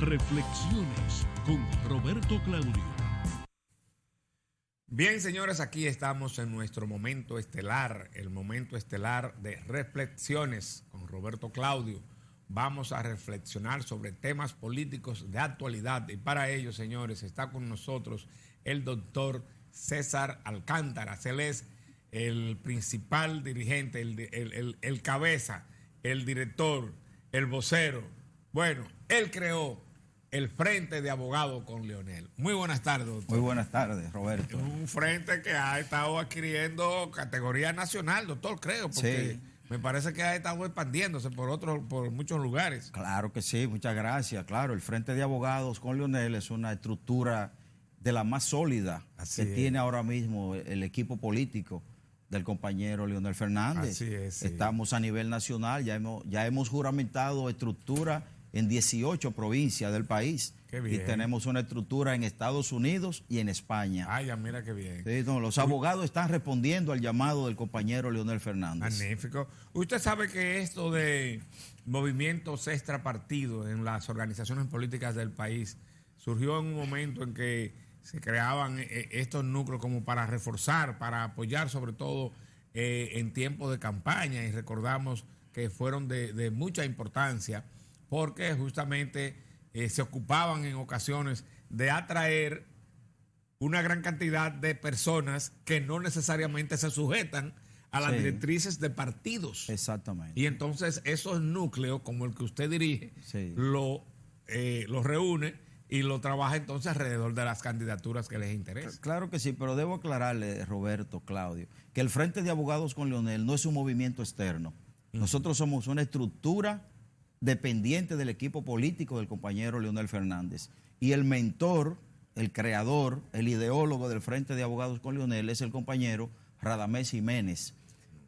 Reflexiones con Roberto Claudio. Bien, señores, aquí estamos en nuestro momento estelar, el momento estelar de Reflexiones con Roberto Claudio. Vamos a reflexionar sobre temas políticos de actualidad y para ello, señores, está con nosotros el doctor César Alcántara. Él es el principal dirigente, el cabeza, el director, el vocero. Bueno, él creó el Frente de Abogados con Leonel. Muy buenas tardes, doctor. Muy buenas tardes, Roberto. Un frente que ha estado adquiriendo categoría nacional, doctor, creo, porque sí, me parece que ha estado expandiéndose por muchos lugares. Claro que sí, muchas gracias. Claro, el Frente de Abogados con Leonel es una estructura de la más sólida que tiene ahora mismo el equipo político del compañero Leonel Fernández. Así es, sí. Estamos a nivel nacional, ya hemos juramentado estructura en 18 provincias del país. Qué bien. Y tenemos una estructura en Estados Unidos y en España. Ay, ya mira qué bien. Sí, no, los abogados están respondiendo al llamado del compañero Leonel Fernández. Magnífico. Usted sabe que esto de movimientos extrapartidos en las organizaciones políticas del país surgió en un momento en que se creaban estos núcleos como para reforzar, para apoyar sobre todo en tiempos de campaña, y recordamos que fueron de mucha importancia porque justamente se ocupaban en ocasiones de atraer una gran cantidad de personas que no necesariamente se sujetan a las directrices de partidos. Exactamente. Y entonces esos núcleos, como el que usted dirige, lo reúne y lo trabaja entonces alrededor de las candidaturas que les interesan. Claro que sí, pero debo aclararle, Roberto, Claudio, que el Frente de Abogados con Leonel no es un movimiento externo. Nosotros somos una estructura dependiente del equipo político del compañero Leonel Fernández. Y el mentor, el creador, el ideólogo del Frente de Abogados con Leonel es el compañero Radamés Jiménez,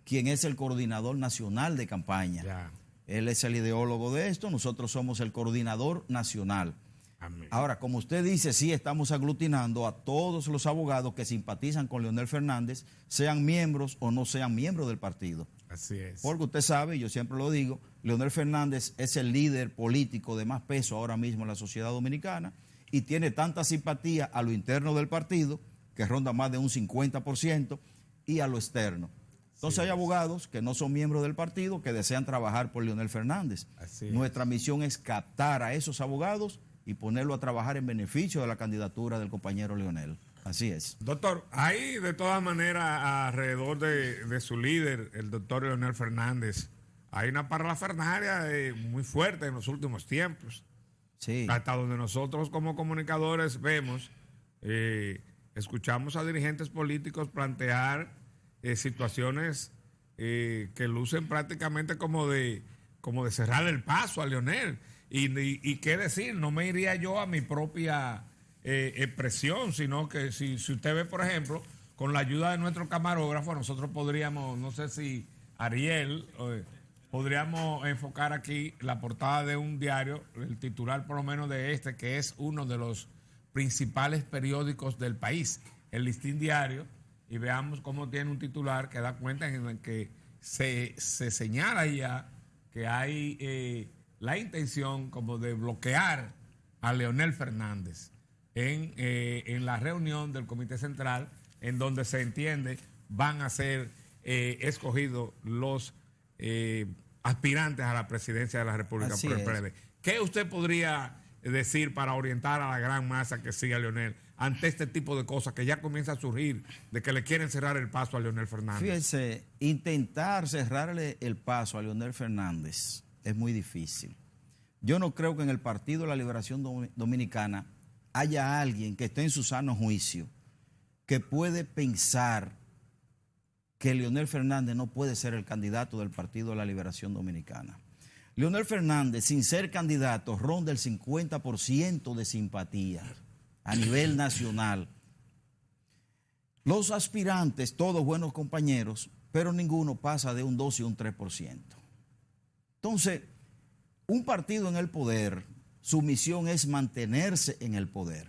quien es el coordinador nacional de campaña. Ya. Él es el ideólogo de esto, nosotros somos el coordinador nacional. Amén. Ahora, como usted dice, sí estamos aglutinando a todos los abogados que simpatizan con Leonel Fernández, sean miembros o no sean miembros del partido. Así es. Porque usted sabe, yo siempre lo digo, Leonel Fernández es el líder político de más peso ahora mismo en la sociedad dominicana y tiene tanta simpatía a lo interno del partido, que ronda más de un 50%, y a lo externo. Entonces hay abogados que no son miembros del partido que desean trabajar por Leonel Fernández. Nuestra misión es captar a esos abogados y ponerlo a trabajar en beneficio de la candidatura del compañero Leonel. Así es. Doctor, hay de todas maneras alrededor de su líder, el doctor Leonel Fernández, hay una parafernalia muy fuerte en los últimos tiempos. Sí. Hasta donde nosotros como comunicadores vemos, escuchamos a dirigentes políticos plantear situaciones que lucen prácticamente como de cerrar el paso a Leonel. Y qué decir, no me iría yo a mi propia expresión, sino que si usted ve, por ejemplo, con la ayuda de nuestro camarógrafo, nosotros podríamos, no sé si Ariel, podríamos enfocar aquí la portada de un diario, el titular por lo menos de este, que es uno de los principales periódicos del país, el Listín Diario, y veamos cómo tiene un titular que da cuenta en el que se señala ya que hay la intención como de bloquear a Leonel Fernández en la reunión del Comité Central, en donde se entiende van a ser escogidos los aspirantes a la presidencia de la República por el PLD. ¿Qué usted podría decir para orientar a la gran masa que sigue a Leonel ante este tipo de cosas que ya comienza a surgir, de que le quieren cerrar el paso a Leonel Fernández? Fíjese, intentar cerrarle el paso a Leonel Fernández es muy difícil. Yo no creo que en el Partido de la Liberación Dominicana haya alguien que esté en su sano juicio que puede pensar que Leonel Fernández no puede ser el candidato del Partido de la Liberación Dominicana. Leonel Fernández, sin ser candidato, ronda el 50% de simpatía a nivel nacional. Los aspirantes, todos buenos compañeros, pero ninguno pasa de un 2 y un 3%. Entonces, un partido en el poder, su misión es mantenerse en el poder.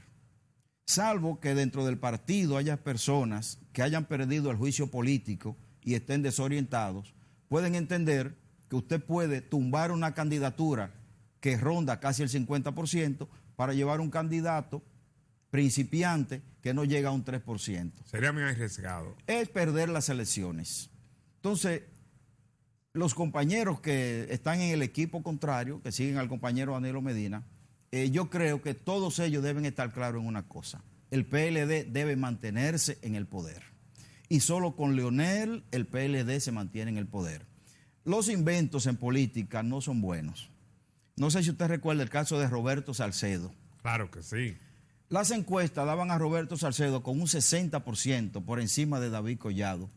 Salvo que dentro del partido haya personas que hayan perdido el juicio político y estén desorientados, pueden entender que usted puede tumbar una candidatura que ronda casi el 50%, para llevar un candidato principiante que no llega a un 3%. Sería muy arriesgado. Es perder las elecciones. Entonces, los compañeros que están en el equipo contrario, que siguen al compañero Danilo Medina, yo creo que todos ellos deben estar claros en una cosa. El PLD debe mantenerse en el poder. Y solo con Leonel el PLD se mantiene en el poder. Los inventos en política no son buenos. No sé si usted recuerda el caso de Roberto Salcedo. Claro que sí. Las encuestas daban a Roberto Salcedo con un 60% por encima de David Collado,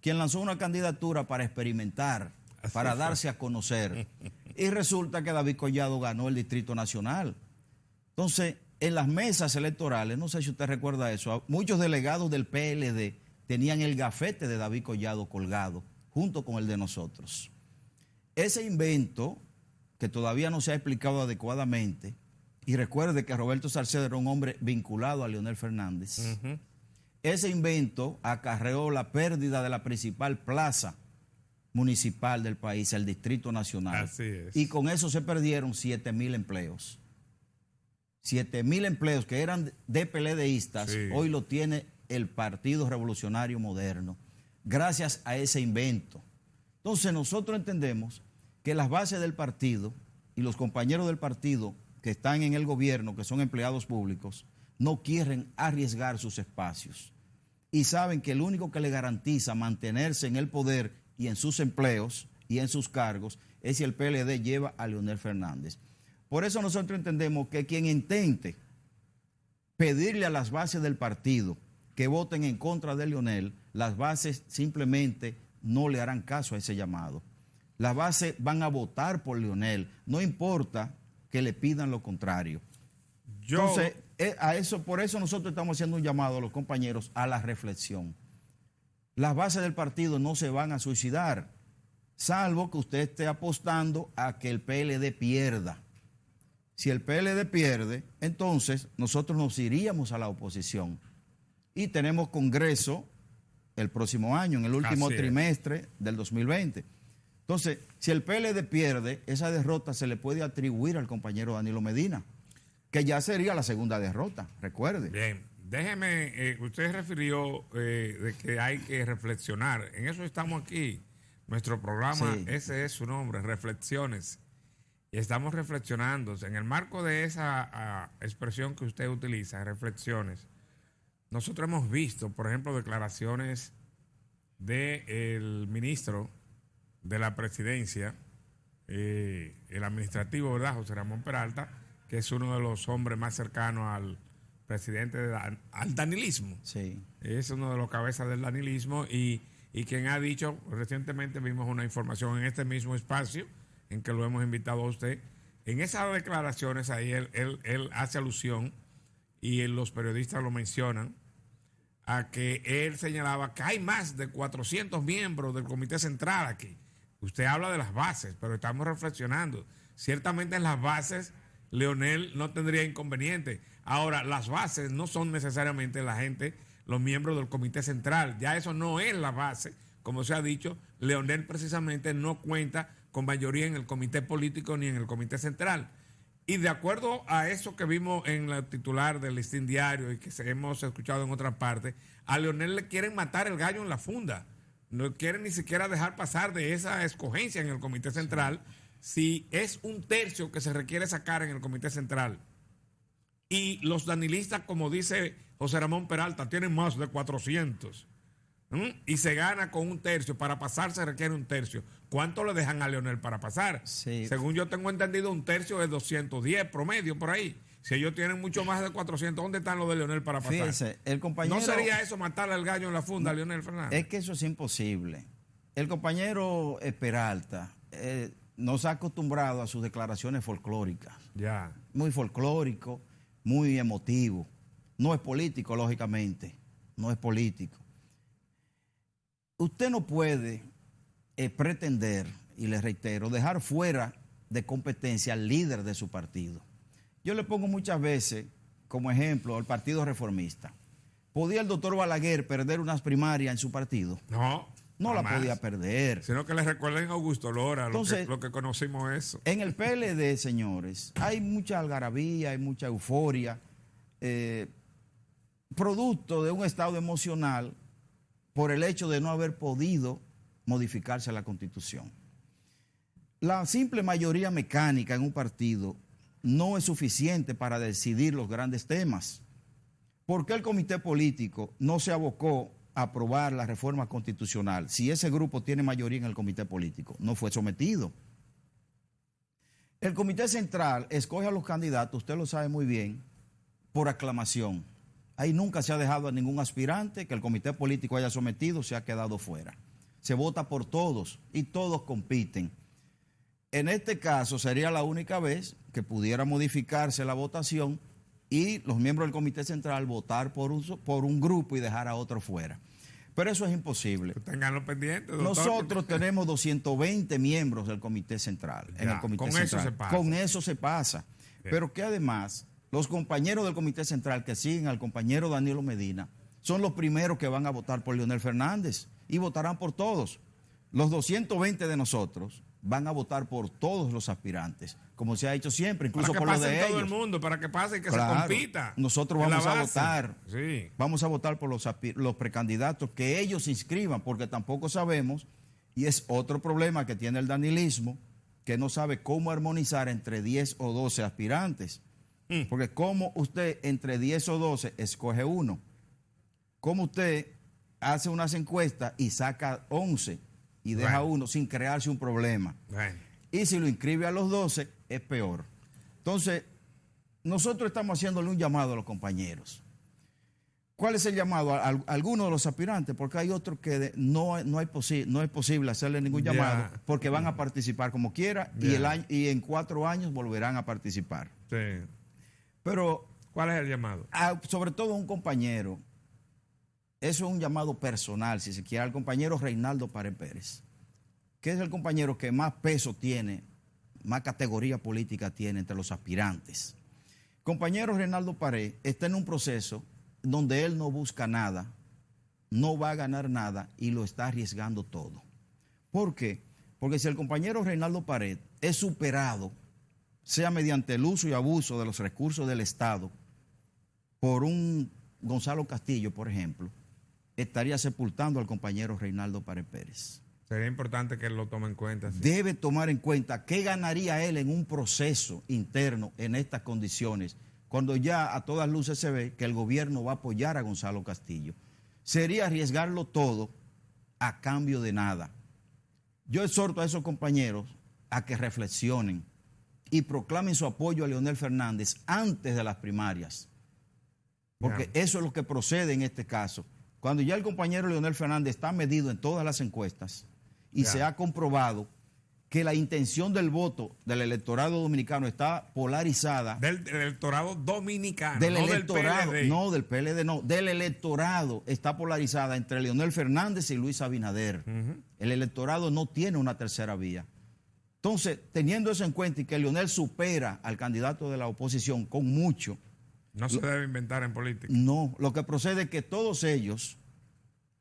quien lanzó una candidatura para experimentar, para darse a conocer. Y resulta que David Collado ganó el Distrito Nacional. Entonces, en las mesas electorales, no sé si usted recuerda eso, muchos delegados del PLD tenían el gafete de David Collado colgado, junto con el de nosotros. Ese invento, que todavía no se ha explicado adecuadamente, y recuerde que Roberto Salcedo era un hombre vinculado a Leonel Fernández, ese invento acarreó la pérdida de la principal plaza municipal del país, el Distrito Nacional. Así es. Y con eso se perdieron 7,000 empleos. 7,000 empleos que eran de PLDistas, Sí. hoy lo tiene el Partido Revolucionario Moderno, gracias a ese invento. Entonces nosotros entendemos que las bases del partido y los compañeros del partido que están en el gobierno, que son empleados públicos, no quieren arriesgar sus espacios. Y saben que el único que le garantiza mantenerse en el poder y en sus empleos y en sus cargos es si el PLD lleva a Leonel Fernández. Por eso nosotros entendemos que quien intente pedirle a las bases del partido que voten en contra de Leonel, las bases simplemente no le harán caso a ese llamado. Las bases van a votar por Leonel, no importa que le pidan lo contrario. Entonces, por eso nosotros estamos haciendo un llamado a los compañeros a la reflexión. Las bases del partido no se van a suicidar, salvo que usted esté apostando a que el PLD pierda. Si el PLD pierde, entonces nosotros nos iríamos a la oposición. Y tenemos Congreso el próximo año, en el último trimestre del 2020. Entonces, si el PLD pierde, esa derrota se le puede atribuir al compañero Danilo Medina, que ya sería la segunda derrota, recuerde. Bien, déjeme, usted refirió de que hay que reflexionar. En eso estamos aquí. Nuestro programa, Sí. ese es su nombre, Reflexiones. Y estamos reflexionando. En el marco de esa expresión que usted utiliza, reflexiones, nosotros hemos visto, por ejemplo, declaraciones del ministro de la presidencia, el administrativo, ¿verdad? José Ramón Peralta, que es uno de los hombres más cercanos al presidente, al danilismo. Sí. Es uno de los cabezas del danilismo y quien ha dicho, recientemente vimos una información en este mismo espacio, en que lo hemos invitado a usted. En esas declaraciones ahí él hace alusión, y los periodistas lo mencionan, a que él señalaba que hay más de 400 miembros del Comité Central aquí. Usted habla de las bases, pero estamos reflexionando. Ciertamente en las bases Leonel no tendría inconveniente. Ahora, las bases no son necesariamente la gente, los miembros del Comité Central. Ya eso no es la base. Como se ha dicho, Leonel precisamente no cuenta con mayoría en el comité político ni en el Comité Central. Y de acuerdo a eso que vimos en el titular del Listín Diario y que hemos escuchado en otras partes, a Leonel le quieren matar el gallo en la funda. No quieren ni siquiera dejar pasar de esa escogencia en el Comité Central, si es un tercio que se requiere sacar en el Comité Central. Y los danilistas, como dice José Ramón Peralta, tienen más de 400. Y se gana con un tercio. Para pasar se requiere un tercio. ¿Cuánto le dejan a Leonel para pasar? Sí. Según yo tengo entendido, un tercio es 210 promedio por ahí. Si ellos tienen mucho más de 400, ¿dónde están los de Leonel para pasar? Fíjense, el compañero... ¿No sería eso matarle al gallo en la funda a Leonel Fernández? Es que eso es imposible. El compañero Peralta nos ha acostumbrado a sus declaraciones folclóricas. Ya. Muy folclórico, muy emotivo. No es político, lógicamente. No es político. Usted no puede pretender, y le reitero, dejar fuera de competencia al líder de su partido. Yo le pongo muchas veces como ejemplo al Partido Reformista. ¿Podía el doctor Balaguer perder unas primarias en su partido? No. No Jamás. la podía perder. Sino que le recuerden a Augusto Lora, Entonces, lo que conocimos eso. En el PLD, señores, hay mucha algarabía, hay mucha euforia, producto de un estado emocional por el hecho de no haber podido modificarse la Constitución. La simple mayoría mecánica en un partido no es suficiente para decidir los grandes temas. ¿Por qué el comité político no se abocó a aprobar la reforma constitucional si ese grupo tiene mayoría en el comité político? No fue sometido. El comité central escoge a los candidatos, usted lo sabe muy bien, por aclamación. Ahí nunca se ha dejado a ningún aspirante que el comité político haya sometido, se ha quedado fuera. Se vota por todos y todos compiten. En este caso sería la única vez que pudiera modificarse la votación y los miembros del comité central votar por un grupo y dejar a otro fuera. Pero eso es imposible. Ténganlo pendiente, doctor. Nosotros tenemos 220 miembros del comité central. En el comité con central. eso se pasa. Con eso se pasa. Bien. Pero que además, los compañeros del comité central que siguen al compañero Danilo Medina son los primeros que van a votar por Leonel Fernández y votarán por todos. Los 220 de nosotros van a votar por todos los aspirantes, como se ha hecho siempre, incluso por los de ellos. Para que pase todo el mundo, para que pase y que Claro, se compita. Nosotros en la vamos a base. votar. Sí. Vamos a votar por los precandidatos que ellos inscriban, porque tampoco sabemos, y es otro problema que tiene el danilismo, que no sabe cómo armonizar entre 10 o 12 aspirantes. Porque cómo usted entre 10 o 12 escoge uno, cómo usted hace unas encuestas y saca 11 y deja uno sin crearse un problema. Bueno. Y si lo inscribe a los 12, es peor. Entonces, nosotros estamos haciéndole un llamado a los compañeros. ¿Cuál es el llamado? A algunos de los aspirantes, porque hay otros que no es posible hacerle ningún llamado, porque van a participar como quiera y en 4 años volverán a participar. Sí. Pero, ¿cuál es el llamado? sobre todo a un compañero, eso es un llamado personal, si se quiere, al compañero Reinaldo Pared Pérez, que es el compañero que más peso tiene, más categoría política tiene entre los aspirantes. Compañero Reinaldo Pared está en un proceso donde él no busca nada, no va a ganar nada y lo está arriesgando todo. ¿Por qué? Porque si el compañero Reinaldo Pared es superado, sea mediante el uso y abuso de los recursos del Estado, por un Gonzalo Castillo, por ejemplo, estaría sepultando al compañero Reinaldo Pared Pérez. Sería importante que él lo tome en cuenta. Sí. Debe tomar en cuenta qué ganaría él en un proceso interno en estas condiciones, cuando ya a todas luces se ve que el gobierno va a apoyar a Gonzalo Castillo. Sería arriesgarlo todo a cambio de nada. Yo exhorto a esos compañeros a que reflexionen y proclamen su apoyo a Leonel Fernández antes de las primarias, porque eso es lo que procede en este caso. Cuando ya el compañero Leonel Fernández está medido en todas las encuestas y se ha comprobado que la intención del voto del electorado dominicano está polarizada. Del electorado dominicano, Del no electorado, del PLD. no del PLD, no, del electorado está polarizada entre Leonel Fernández y Luis Abinader. El electorado no tiene una tercera vía. Entonces, teniendo eso en cuenta y que Leonel supera al candidato de la oposición con mucho. No se debe inventar en política. No, lo que procede es que todos ellos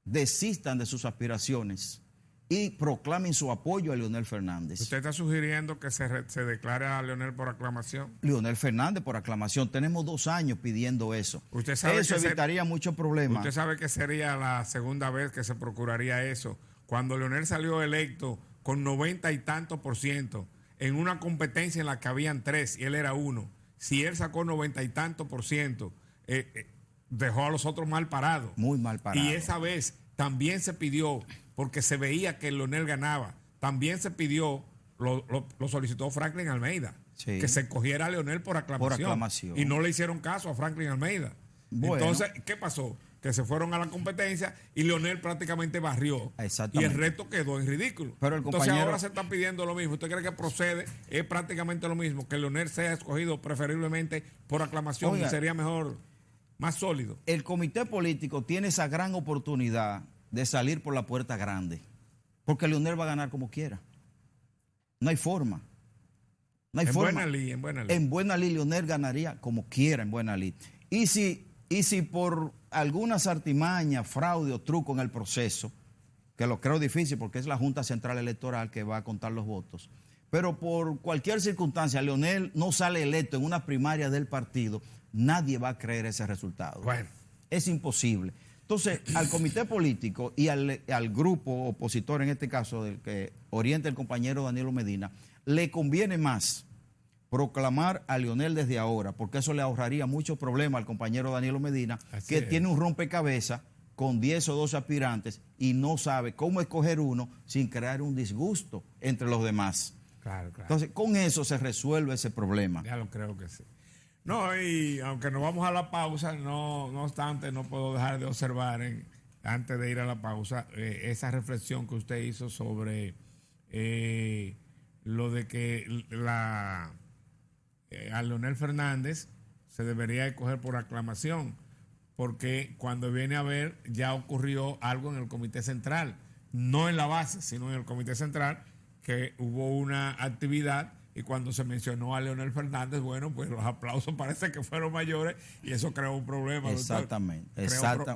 desistan de sus aspiraciones y proclamen su apoyo a Leonel Fernández. ¿Usted está sugiriendo que se declare a Leonel por aclamación? Leonel Fernández por aclamación. Tenemos 2 años pidiendo eso. Usted sabe eso que evitaría muchos problemas. Usted sabe que sería la segunda vez que se procuraría eso. Cuando Leonel salió electo con 90 y tantos % en una competencia en la que habían 3 y él era 1. Si él sacó 90 y tantos %, dejó a los otros mal parados. Muy mal parados. Y esa vez también se pidió, porque se veía que Leonel ganaba, también se pidió, lo solicitó Franklin Almeida, que se cogiera a Leonel por aclamación. Y no le hicieron caso a Franklin Almeida. Bueno. Entonces, ¿qué pasó? Que se fueron a la competencia y Leonel prácticamente barrió. Y el resto quedó en ridículo. Pero el compañero... Entonces ahora se están pidiendo lo mismo. ¿Usted cree que procede? Es prácticamente lo mismo, que Leonel sea escogido preferiblemente por aclamación. Oiga, y sería mejor, más sólido. El comité político tiene esa gran oportunidad de salir por la puerta grande, porque Leonel va a ganar como quiera. No hay forma. No hay forma. En buena ley Leonel ganaría como quiera en buena ley. Y si por algunas artimañas, fraude o truco en el proceso, que lo creo difícil porque es la Junta Central Electoral que va a contar los votos. Pero por cualquier circunstancia, Leonel no sale electo en una primaria del partido, nadie va a creer ese resultado. Bueno. Es imposible. Entonces, al comité político y al grupo opositor, en este caso, del que orienta el compañero Danilo Medina, le conviene más proclamar a Leonel desde ahora, porque eso le ahorraría muchos problemas al compañero Danilo Medina, Así que es. tiene un rompecabezas con 10 o 12 aspirantes y no sabe cómo escoger uno sin crear un disgusto entre los demás. Claro, claro. Entonces, con eso se resuelve ese problema. Ya lo creo que sí. No, y aunque nos vamos a la pausa, no obstante, no puedo dejar de observar, antes de ir a la pausa, esa reflexión que usted hizo sobre lo de que a Leonel Fernández se debería escoger por aclamación, porque cuando viene a ver ya ocurrió algo en el Comité Central, no en la base, sino en el Comité Central, que hubo una actividad y cuando se mencionó a Leonel Fernández, bueno, pues los aplausos parece que fueron mayores y eso creó un problema. Exactamente,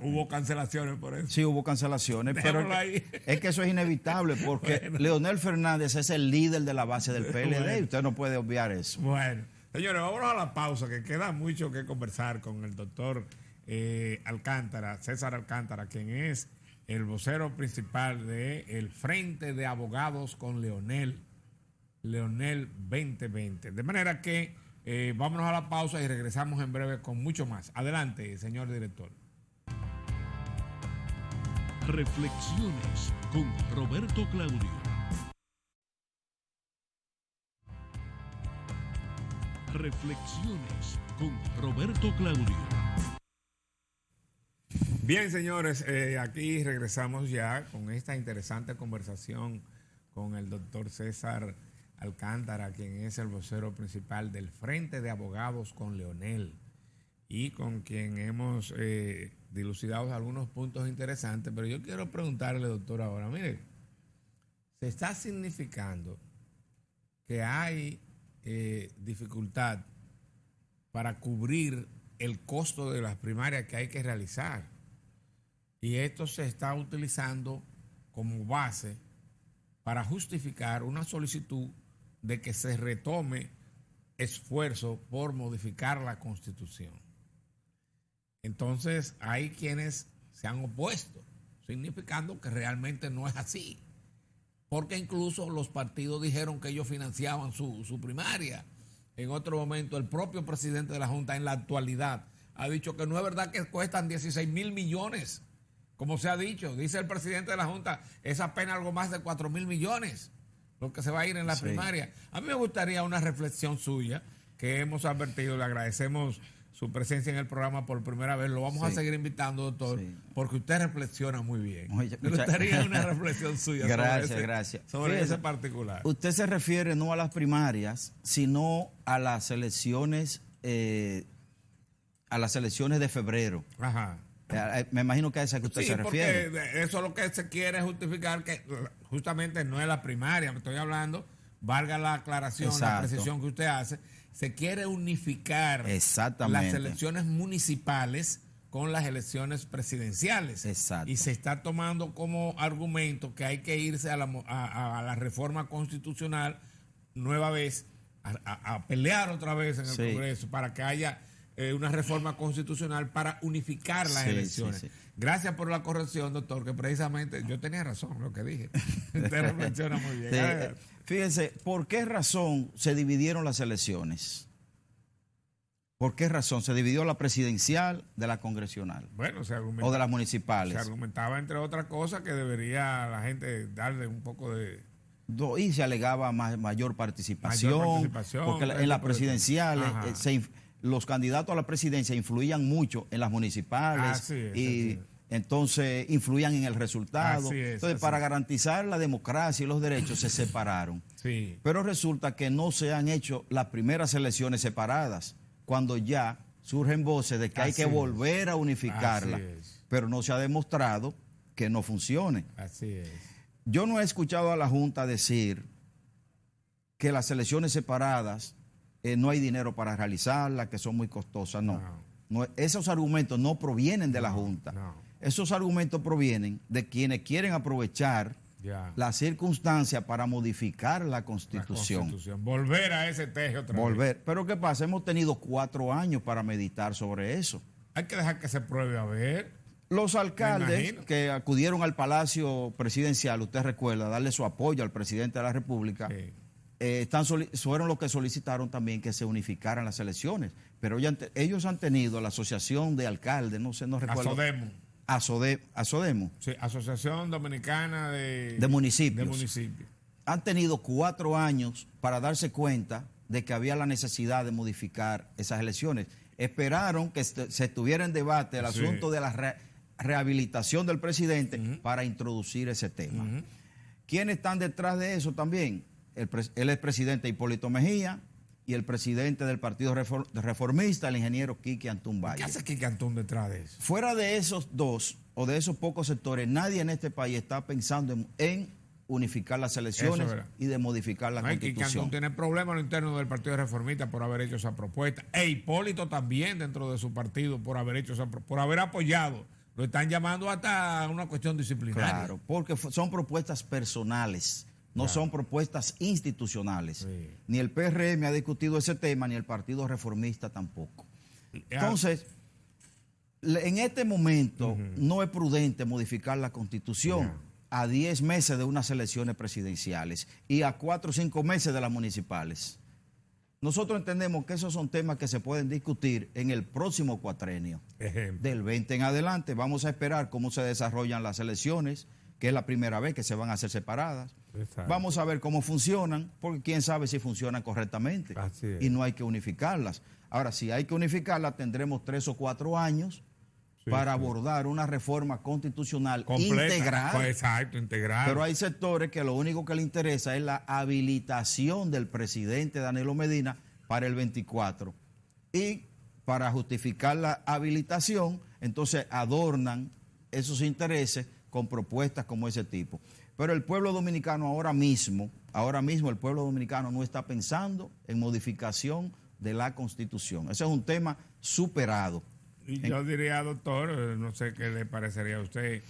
Hubo cancelaciones por eso. Sí, hubo cancelaciones, pero es que eso es inevitable porque Bueno. Leonel Fernández es el líder de la base del PLD Bueno. y usted no puede obviar eso. Bueno, señores, vámonos a la pausa, que queda mucho que conversar con el doctor Alcántara, César Alcántara, quien es el vocero principal del Frente de Abogados con Leonel 2020. De manera que vámonos a la pausa y regresamos en breve con mucho más. Adelante, señor director. Reflexiones con Roberto Claudio. Reflexiones con Roberto Claudio. Bien, señores, aquí regresamos ya con esta interesante conversación con el doctor César Alcántara, quien es el vocero principal del Frente de Abogados con Leonel y con quien hemos dilucidado algunos puntos interesantes. Pero yo quiero preguntarle, doctor, ahora, mire, se está significando que hay dificultad para cubrir el costo de las primarias que hay que realizar. Y esto se está utilizando como base para justificar una solicitud de que se retome esfuerzo por modificar la Constitución. Entonces, hay quienes se han opuesto, significando que realmente no es así. Porque incluso los partidos dijeron que ellos financiaban su primaria. En otro momento, el propio presidente de la Junta, en la actualidad, ha dicho que no es verdad que cuestan 16,000 millones. Como se ha dicho, dice el presidente de la Junta, es apenas algo más de 4,000 millones lo que se va a ir en la primaria. A mí me gustaría una reflexión suya, que hemos advertido, le agradecemos su presencia en el programa por primera vez. Lo vamos a seguir invitando, doctor, porque usted reflexiona muy bien. Me gustaría una reflexión suya sobre ese particular. Usted se refiere no a las primarias, sino a las elecciones de febrero. Ajá. Me imagino que a esa que usted se refiere. Porque eso es lo que se quiere justificar, que justamente no es la primaria, me estoy hablando, valga la aclaración, la precisión que usted hace, se quiere unificar las elecciones municipales con las elecciones presidenciales. Exacto. Y se está tomando como argumento que hay que irse a la reforma constitucional nueva vez, a pelear otra vez en el Congreso para que haya una reforma constitucional para unificar las elecciones. Gracias por la corrección, doctor, que precisamente yo tenía razón lo que dije. Usted reflexiona muy bien. Fíjense, ¿por qué razón se dividieron las elecciones? ¿Por qué razón? Se dividió la presidencial de la congresional. Bueno, o de las municipales. Se argumentaba, entre otras cosas, que debería la gente darle un poco de... Y se alegaba mayor participación. Porque en las presidenciales los candidatos a la presidencia influían mucho en las municipales entonces influían en el resultado. Entonces, para garantizar la democracia y los derechos se separaron. Pero resulta que no se han hecho las primeras elecciones separadas, cuando ya surgen voces de que hay que volver a unificarla. Pero no se ha demostrado que no funcione. Así es. Yo no he escuchado a la Junta decir que las elecciones separadas no hay dinero para realizarlas, que son muy costosas. No, esos argumentos no provienen de la Junta. esos argumentos provienen de quienes quieren aprovechar la circunstancia para modificar la Constitución. Volver a ese teje otra vez. Pero ¿qué pasa? Hemos tenido 4 años para meditar sobre eso. Hay que dejar que se pruebe a ver. Los alcaldes que acudieron al Palacio Presidencial, usted recuerda, darle su apoyo al presidente de la República, fueron los que solicitaron también que se unificaran las elecciones. Pero ellos han tenido la Asociación de Alcaldes, no recuerdo. Asodemo. Sí, Asociación Dominicana de Municipios. Han tenido 4 años para darse cuenta de que había la necesidad de modificar esas elecciones. Esperaron que se estuviera en debate el asunto de la rehabilitación del presidente para introducir ese tema. ¿Quiénes están detrás de eso también? El expresidente Hipólito Mejía y el presidente del Partido Reformista, el ingeniero Quique Antún Valle. ¿Qué hace Quique Antún detrás de eso? Fuera de esos dos o de esos pocos sectores, nadie en este país está pensando en unificar las elecciones y de modificar la Constitución. Quique Antún tiene problemas en lo interno del Partido Reformista por haber hecho esa propuesta. E Hipólito también dentro de su partido por haber hecho por haber apoyado. Lo están llamando hasta una cuestión disciplinaria. Claro, porque son propuestas personales. No son propuestas institucionales. Sí. Ni el PRM ha discutido ese tema, ni el Partido Reformista tampoco. Entonces, en este momento no es prudente modificar la Constitución a 10 meses de unas elecciones presidenciales y a 4 o 5 meses de las municipales. Nosotros entendemos que esos son temas que se pueden discutir en el próximo cuatrenio. Del 20 en adelante vamos a esperar cómo se desarrollan las elecciones, que es la primera vez que se van a hacer separadas. Exacto. Vamos a ver cómo funcionan, porque quién sabe si funcionan correctamente. Y no hay que unificarlas. Ahora, si hay que unificarlas, tendremos 3 o 4 años para abordar una reforma constitucional completa, integral. Exacto, integral. Pero hay sectores que lo único que les interesa es la habilitación del presidente Danilo Medina para el 24. Y para justificar la habilitación, entonces adornan esos intereses con propuestas como ese tipo. Pero el pueblo dominicano ahora mismo el pueblo dominicano no está pensando en modificación de la Constitución. Ese es un tema superado. Y yo diría, doctor, no sé qué le parecería a usted,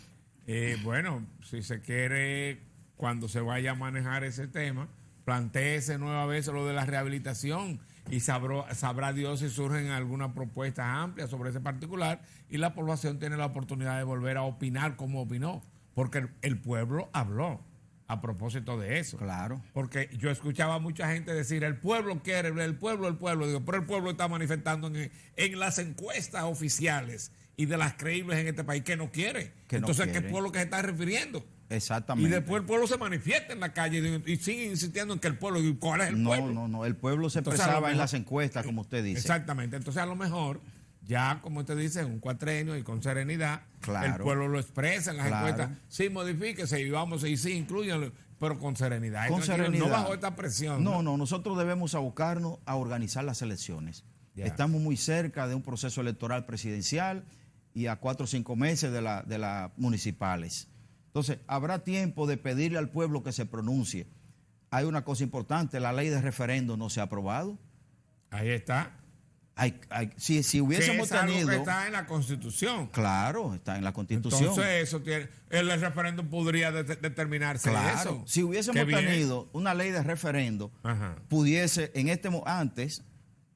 bueno, si se quiere, cuando se vaya a manejar ese tema, plantéese nueva vez lo de la rehabilitación y sabrá Dios si surgen algunas propuestas amplias sobre ese particular y la población tiene la oportunidad de volver a opinar como opinó, porque el pueblo habló a propósito de eso. Claro. Porque yo escuchaba a mucha gente decir, el pueblo quiere, el pueblo. Digo, pero el pueblo está manifestando en las encuestas oficiales y de las creíbles en este país que no quiere. Entonces, ¿qué pueblo que se está refiriendo? Exactamente. Y después el pueblo se manifiesta en la calle y sigue insistiendo en que el pueblo, ¿cuál es el pueblo? No, el pueblo se expresaba en las encuestas, como usted dice. Exactamente. Entonces, a lo mejor, ya como usted dice, en un cuatrenio y con serenidad, el pueblo lo expresa en las encuestas, sí, modifíquese y sí, incluyanlo, pero con serenidad. Con serenidad. No bajo esta presión. No, nosotros debemos abocarnos a organizar las elecciones. Estamos muy cerca de un proceso electoral presidencial y a 4 o 5 meses de las municipales. Entonces, habrá tiempo de pedirle al pueblo que se pronuncie. Hay una cosa importante, la ley de referendo no se ha aprobado. Ahí está. Si hubiésemos tenido... tenido... que está en la Constitución. Claro, está en la Constitución. Entonces, el referéndum podría determinarse eso. Si hubiésemos tenido una ley de referendo,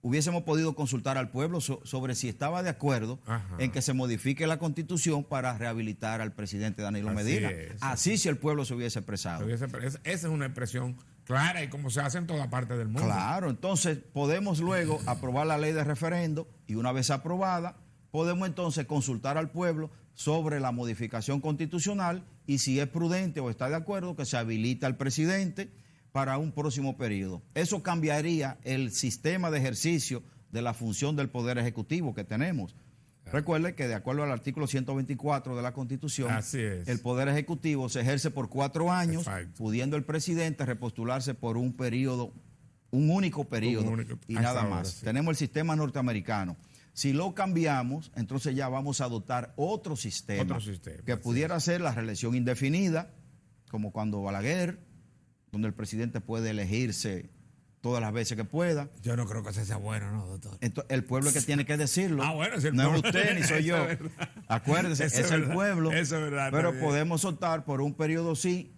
hubiésemos podido consultar al pueblo sobre si estaba de acuerdo en que se modifique la Constitución para rehabilitar al presidente Danilo Medina. Así si el pueblo se hubiese expresado. Esa es una expresión clara y como se hace en toda parte del mundo. Claro, entonces podemos luego aprobar la ley de referendo y una vez aprobada, podemos entonces consultar al pueblo sobre la modificación constitucional y si es prudente o está de acuerdo que se habilite al presidente para un próximo periodo. Eso cambiaría el sistema de ejercicio de la función del Poder Ejecutivo que tenemos. Recuerde que de acuerdo al artículo 124 de la Constitución, el Poder Ejecutivo se ejerce por 4 años, pudiendo el presidente repostularse por un único periodo y nada más. Tenemos el sistema norteamericano. Si lo cambiamos, entonces ya vamos a adoptar otro sistema que pudiera ser la reelección indefinida, como cuando Balaguer, donde el presidente puede elegirse todas las veces que pueda. Yo no creo que eso sea bueno, ¿no, doctor? Entonces, el pueblo es que tiene que decirlo. Bueno, si el no pueblo... es usted ni soy yo. Acuérdese, Eso es el verdad, pueblo. eso es verdad. Pero También. podemos soltar por un periodo sí,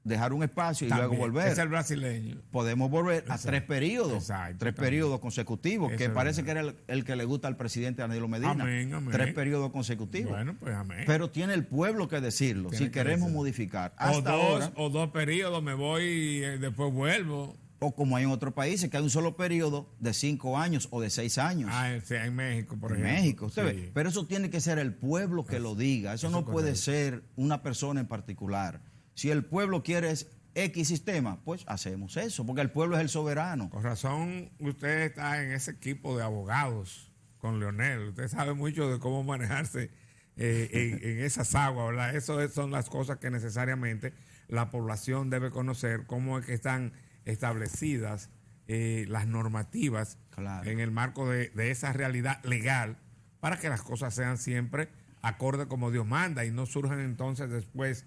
dejar un espacio y luego volver. Es el brasileño. Podemos volver a Exacto. 3 periodos. Exacto, tres también. periodos consecutivos, Eso que es parece verdad. que era el que le gusta al presidente Danilo Medina. Amén, amén. 3 periodos consecutivos. Bueno, pues amén. Pero tiene el pueblo que decirlo, Tiene si que queremos decirlo. modificar. O Hasta ahora, dos periodos, me voy y después vuelvo. o como hay en otros países, que hay un solo periodo de 5 años o de 6 años. Sí, en México, por En ejemplo. México, usted Sí. ve. Pero eso tiene que ser el pueblo que lo diga. Eso no es puede correcto. ser una persona en particular. Si el pueblo quiere X sistema, pues hacemos eso, porque el pueblo es el soberano. Con razón, usted está en ese equipo de abogados con Leonel. Usted sabe mucho de cómo manejarse en esas aguas, ¿verdad? Eso son las cosas que necesariamente la población debe conocer, cómo es que están establecidas las normativas Claro. en el marco de esa realidad legal para que las cosas sean siempre acorde como Dios manda y no surjan entonces después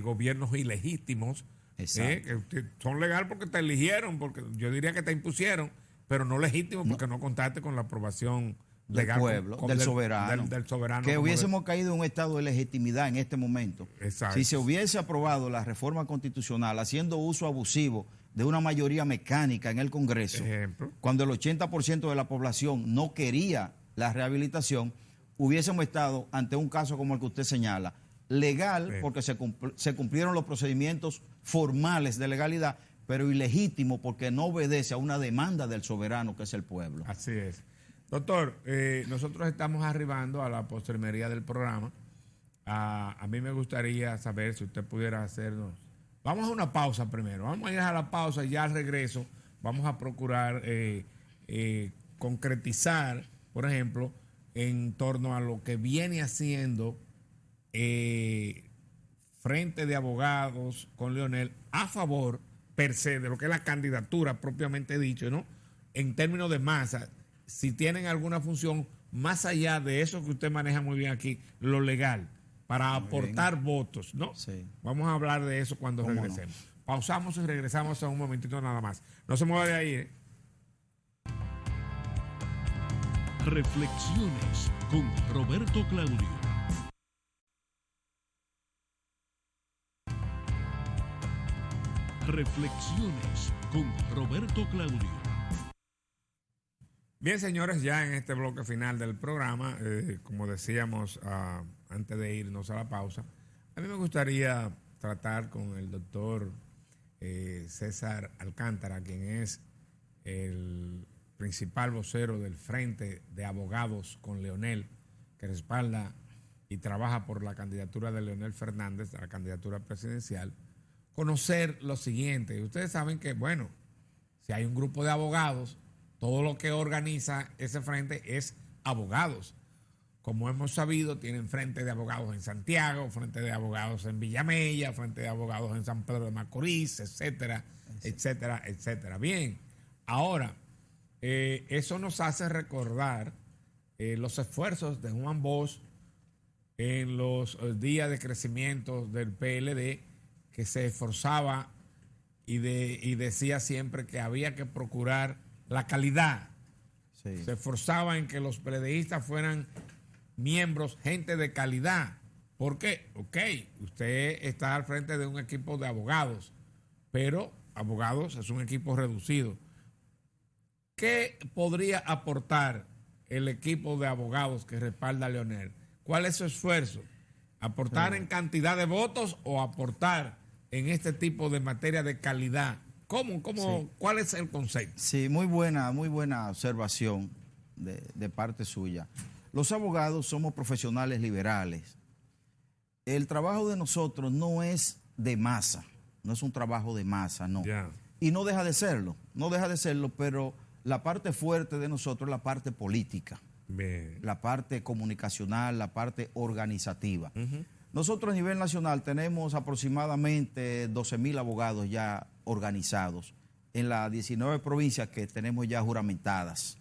gobiernos ilegítimos Exacto. que son legal porque te eligieron, porque yo diría que te impusieron, pero no legítimos porque no contaste con la aprobación Del legal pueblo, del soberano. del soberano. Que como hubiésemos caído en un estado de legitimidad en este momento. Exacto. Si se hubiese aprobado la reforma constitucional haciendo uso abusivo de una mayoría mecánica en el Congreso, Ejemplo. cuando el 80% de la población no quería la rehabilitación, hubiésemos estado ante un caso como el que usted señala, legal, Sí. porque se cumplieron los procedimientos formales de legalidad, pero ilegítimo porque no obedece a una demanda del soberano, que es el pueblo. Así es. Doctor, nosotros estamos arribando a la postrimería del programa. A mí me gustaría saber si usted pudiera hacernos... Vamos a una pausa primero. Vamos a ir a la pausa y ya al regreso vamos a procurar concretizar, por ejemplo, en torno a lo que viene haciendo Frente de Abogados con Leonel a favor per se de lo que es la candidatura propiamente dicho, ¿no? En términos de masa, si tienen alguna función más allá de eso que usted maneja muy bien aquí, lo legal, para aportar votos, ¿no? Sí. Vamos a hablar de eso cuando ¿Cómo no? regresemos. Pausamos y regresamos en un momentito nada más. No se mueva de ahí, ¿eh? Reflexiones con Roberto Claudio. Reflexiones con Roberto Claudio. Bien, señores, ya en este bloque final del programa, como decíamos antes de irnos a la pausa, a mí me gustaría tratar con el doctor César Alcántara, quien es el principal vocero del Frente de Abogados con Leonel, que respalda y trabaja por la candidatura de Leonel Fernández a la candidatura presidencial, conocer lo siguiente. Ustedes saben que, bueno, si hay un grupo de abogados, todo lo que organiza ese frente es abogados. Como hemos sabido, tienen frente de abogados en Santiago, frente de abogados en Villamella, frente de abogados en San Pedro de Macorís, etcétera, etcétera, etcétera. Bien, ahora, eso nos hace recordar los esfuerzos de Juan Bosch en los días de crecimiento del PLD, que se esforzaba y decía siempre que había que procurar la calidad. Sí. Se esforzaba en que los PLDistas fueran miembros, gente de calidad. ¿Por qué? Ok, usted está al frente de un equipo de abogados, pero abogados es un equipo reducido. ¿Qué podría aportar el equipo de abogados que respalda a Leonel? ¿Cuál es su esfuerzo? ¿Aportar en cantidad de votos o aportar en este tipo de materia de calidad? Sí. ¿Cuál es el concepto? Sí, muy buena observación de parte suya. Los abogados somos profesionales liberales. El trabajo de nosotros no es de masa, no es un trabajo de masa, no. Ya. Y no deja de serlo, pero la parte fuerte de nosotros es la parte política, Bien. la parte comunicacional, la parte organizativa. Nosotros a nivel nacional tenemos aproximadamente 12,000 abogados ya organizados en las 19 provincias que tenemos ya juramentadas.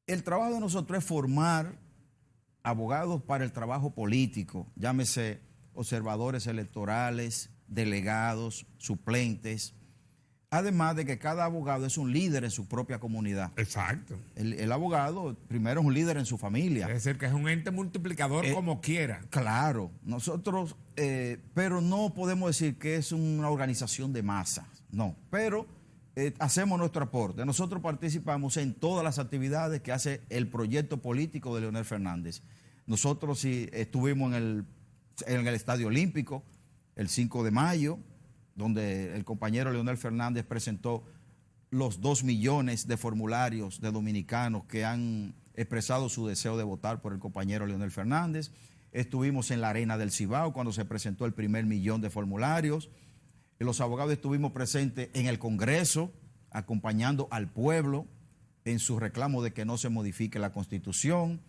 El trabajo de nosotros es formar abogados para el trabajo político, llámese observadores electorales, delegados, suplentes, Además de que cada abogado es un líder en su propia comunidad. Exacto. El abogado primero es un líder en su familia. Es decir, que es un ente multiplicador como quiera. Claro, nosotros, pero no podemos decir que es una organización de masas, no, pero hacemos nuestro aporte. Nosotros participamos en todas las actividades que hace el proyecto político de Leonel Fernández. Nosotros sí estuvimos en el Estadio Olímpico el 5 de mayo, donde el compañero Leonel Fernández presentó los 2 millones de formularios de dominicanos que han expresado su deseo de votar por el compañero Leonel Fernández. Estuvimos en la Arena del Cibao cuando se presentó el primer 1.000.000 de formularios. Los abogados estuvimos presentes en el Congreso, acompañando al pueblo en su reclamo de que no se modifique la Constitución.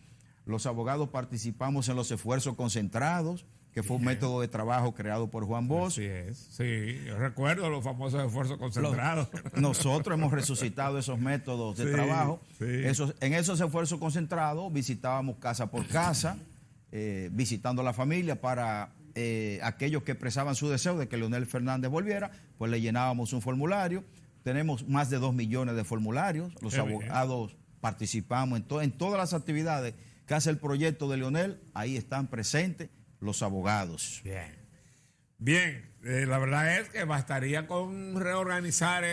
Los abogados participamos en los esfuerzos concentrados, que fue un método de trabajo creado por Juan Bosch. Así es, sí, yo recuerdo los famosos esfuerzos concentrados. Nosotros hemos resucitado esos métodos de trabajo. Sí. En esos esfuerzos concentrados visitábamos casa por casa, visitando a la familia para aquellos que expresaban su deseo de que Leonel Fernández volviera, pues le llenábamos un formulario. Tenemos más de 2 millones de formularios. Los abogados participamos en todas las actividades que hace el proyecto de Leonel, ahí están presentes los abogados. Bien, la verdad es que bastaría con reorganizar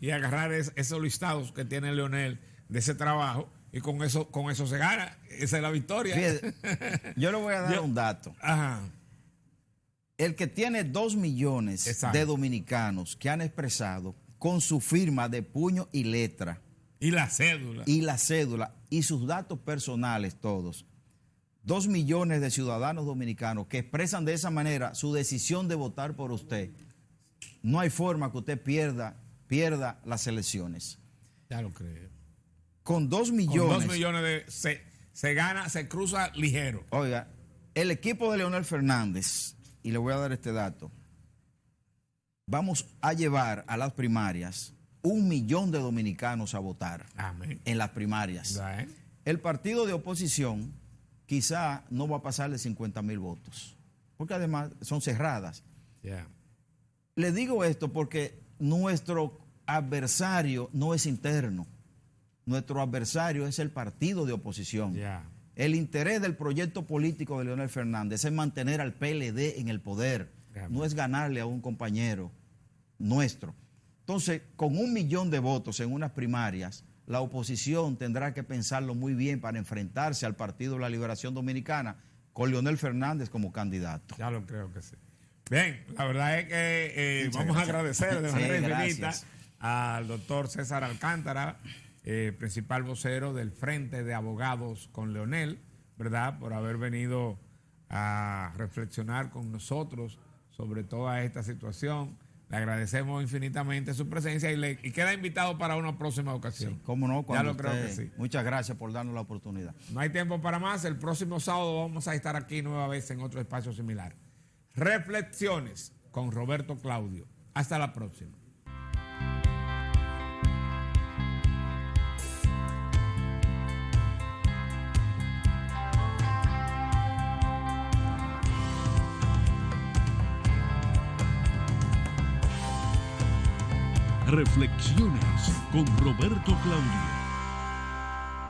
y agarrar esos listados que tiene Leonel de ese trabajo y con eso se gana. Esa es la victoria. Fíjate, yo le voy a dar un dato. Ajá. El que tiene 2 millones de dominicanos que han expresado con su firma de puño y letra. Y la cédula. Y sus datos personales todos. 2 millones de ciudadanos dominicanos que expresan de esa manera su decisión de votar por usted. No hay forma que usted pierda las elecciones. Ya lo creo. Con 2 millones. Con 2 millones se gana, se cruza ligero. Oiga, el equipo de Leonel Fernández, y le voy a dar este dato, vamos a llevar a las primarias 1 millón de dominicanos a votar. Amén. En las primarias. El partido de oposición quizá no va a pasar de 50,000 votos, porque además son cerradas. Le digo esto porque nuestro adversario no es interno, nuestro adversario es el partido de oposición. El interés del proyecto político de Leonel Fernández es mantener al PLD en el poder, no es ganarle a un compañero nuestro. Entonces, con 1 millón de votos en unas primarias, la oposición tendrá que pensarlo muy bien para enfrentarse al Partido de la Liberación Dominicana con Leonel Fernández como candidato. Ya lo creo que sí. Bien, la verdad es que vamos a agradecer de manera infinita al doctor César Alcántara, principal vocero del Frente de Abogados con Leonel, ¿verdad? Por haber venido a reflexionar con nosotros sobre toda esta situación. Le agradecemos infinitamente su presencia y queda invitado para una próxima ocasión. Sí, cómo no, ya lo creo que sí. Muchas gracias por darnos la oportunidad. No hay tiempo para más. El próximo sábado vamos a estar aquí nueva vez en otro espacio similar. Reflexiones con Roberto Claudio. Hasta la próxima. Reflexiones con Roberto Claudio.